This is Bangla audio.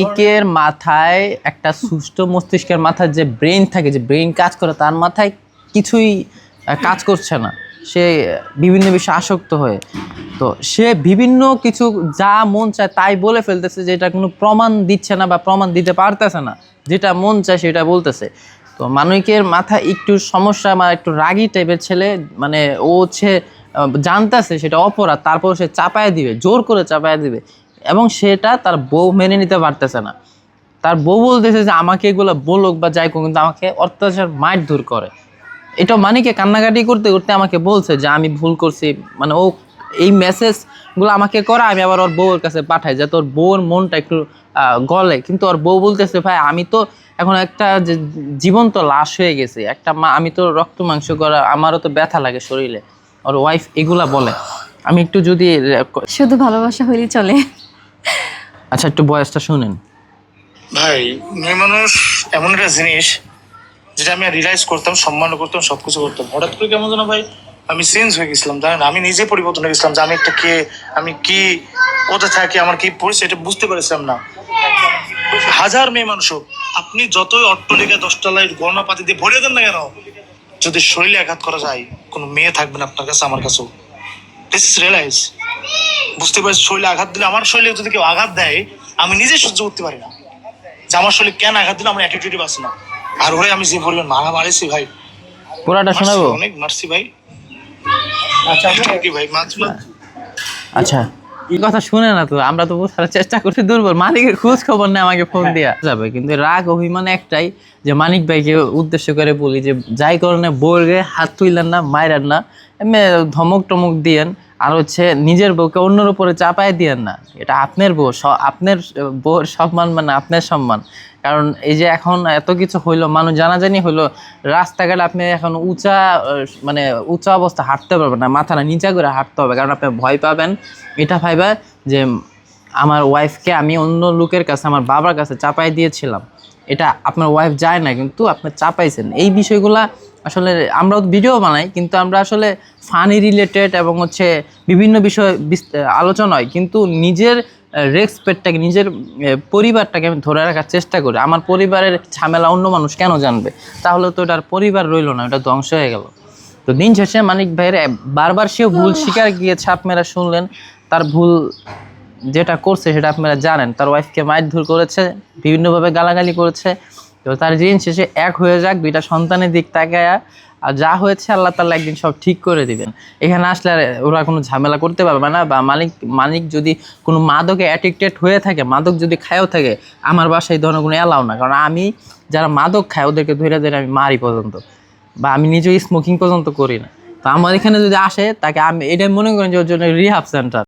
মানিকের মাথায় একটা সুস্থ মস্তিষ্কের মাথায় যে ব্রেন থাকে, যে ব্রেন কাজ করে, তার মাথায় কিছুই কাজ করছে না। সে বিভিন্ন বিষয়ে আসক্ত হয়ে, তো সে বিভিন্ন কিছু যা মন চায় তাই বলে ফেলতেছে, যেটা কোনো প্রমাণ দিচ্ছে না বা প্রমাণ দিতে পারতেছে না। যেটা মন চায় সেটা বলতেছে। তো মানিকের মাথায় একটু সমস্যা, মানে একটু রাগী টাইপের ছেলে, মানে ও হচ্ছে জানতেছে সেটা অপরাধ, তারপর সে চাপায় দিবে, জোর করে চাপায় দিবে, এবং সেটা তার বউ মেনে নিতে পারতেছে না। তার বউ বলতেছে যে আমাকে এগুলো বলুক বা যাই হোক, কিন্তু আমাকে অত্যাচার মারধর করে। এটা মানিকে কান্নাকাটি করতে করতে আমাকে বলছে যে আমি ভুল করছি। মানে ও এই মেসেজগুলো আমাকে করে, আমি আবার ওর বউয়ের কাছে পাঠাই যাতে ওর বউয়ের মনটা একটু গলে। কিন্তু ওর বউ বলতেছে, ভাই আমি তো এখন একটা যে জীবন্ত লাশ হয়ে গেছে, একটা আমি তো রক্ত মাংস করা, আমারও তো ব্যথা লাগে শরীরে। ওর ওয়াইফ এগুলা বলে। আমি একটু যদি শুধু ভালোবাসা হইলেই চলে। আচ্ছা, একটু বয়সটা শুনেন। ভাই, মেয়ে মানুষ এমন একটা জিনিস যেটা আমি রিয়েলাইজ করতাম, সম্মান করতাম, সবকিছু করতাম। হঠাৎ করে কেমন যেন ভাই আমি চেঞ্জ হয়ে গেছিলাম, জানেন? আমি নিজে পরিবর্তন হয়ে গেছিলাম যে আমি একটা কে, আমি কি, কোথায় থাকি, আমার কি পরিচয়, এটা বুঝতে পেরেছিলাম না। হাজার মেয়ে মানুষ হোক, আপনি যতই অট্টলিকা 10তলায় গণপাতি দিয়ে ভরিয়ে দেন না কেন, যদি শরীরে আঘাত করা যায়, কোনো মেয়ে থাকবে না আপনার কাছে, আমার কাছেও। This is realise. বুঝতে পারছি, শরীরে আঘাত দিলে, আমার শরীরে যদি কেউ আঘাত দেয়, আমি নিজে সহ্য করতে পারি না যে আমার শরীরে কেন আঘাত দিলে আমার অ্যাটিটিউডই বাঁচে না। আর ওরে আমি যে পরিমাণ মারা মারিছি ভাই, পুরাটা শোনাবো? অনেক মারছি ভাই। আচ্ছা কি ভাই, আচ্ছা, এই কথা শুনে না তো, আমরা তো বোঝার চেষ্টা করছি দুর্বল। মানিকের খোঁজ খবর নেই, আমাকে ফোন দিয়া যাবে, কিন্তু রাগ অভিমান একটাই, যে মানিক ভাইকে উদ্দেশ্য করে বলি যে যাই কারণে বউকে হাত তুইলেন না, মাইরেন না, এমনি ধমক টমক দিয়েন, আর হচ্ছে নিজের বউকে অন্যের উপরে চাপায় দিয়েন না। এটা আপনার বউ, আপনার বউর সম্মান, মানে আপনার সম্মান। কারণ এই যে এখন এত কিছু হইলো, মানুষ জানাজানি হইলো, রাস্তাঘাট আপনি এখন উঁচা, মানে উঁচা অবস্থা হাঁটতে পারবেন না, মাথাটা নিচা করে হাঁটতে হবে, কারণ আপনি ভয় পাবেন। এটা ভাইবা যে আমার ওয়াইফকে আমি অন্য লোকের কাছে, আমার বাবার কাছে চাপাই দিয়েছিলাম, এটা আপনার ওয়াইফ যায় না, কিন্তু আপনি চাপাইছেন। এই বিষয়গুলা আসলে আমরাও ভিডিও বানাই, কিন্তু আমরা আসলে ফানি রিলেটেড এবং হচ্ছে বিভিন্ন বিষয় আলোচনা হয়, কিন্তু নিজের রেসপেক্টটাকে, নিজের পরিবারটাকে আমি ধরে রাখার চেষ্টা করি। আমার পরিবারের ঝামেলা অন্য মানুষ কেন জানবে? তাহলে তো ওটার পরিবার রইলো না, ওটা ধ্বংস হয়ে গেল। তো দিন শেষে মানিক ভাইয়ের বারবার সেও ভুল স্বীকার গিয়েছে, আপনারা শুনলেন তার ভুল যেটা করছে সেটা আপনারা জানেন। তার ওয়াইফকে মারধর করেছে, বিভিন্নভাবে গালাগালি করেছে। তো তার দিন শেষে এক হয়ে যাক, দুইটা সন্তানের দিক তাকায়া, আর যা হয়েছে আল্লাহ তাআলা একদিন সব ঠিক করে দিবেন। এখানে আসলে আর ওরা কোনো ঝামেলা করতে পারবে না। বা মানিক যদি কোনো মাদকে অ্যাডিক্টেড হয়ে থাকে, মাদক যদি খায়ও থাকে, আমার বাসায় এই ধরনের কোনো অ্যালাউ না। কারণ আমি যারা মাদক খায় ওদেরকে ধরে ধরে আমি মারি পর্যন্ত, বা আমি নিজেই স্মোকিং পর্যন্ত করি না। তো আমার এখানে যদি আসে, তাকে আমি এটাই মনে করেন যে ওর জন্য রিহাব সেন্টার।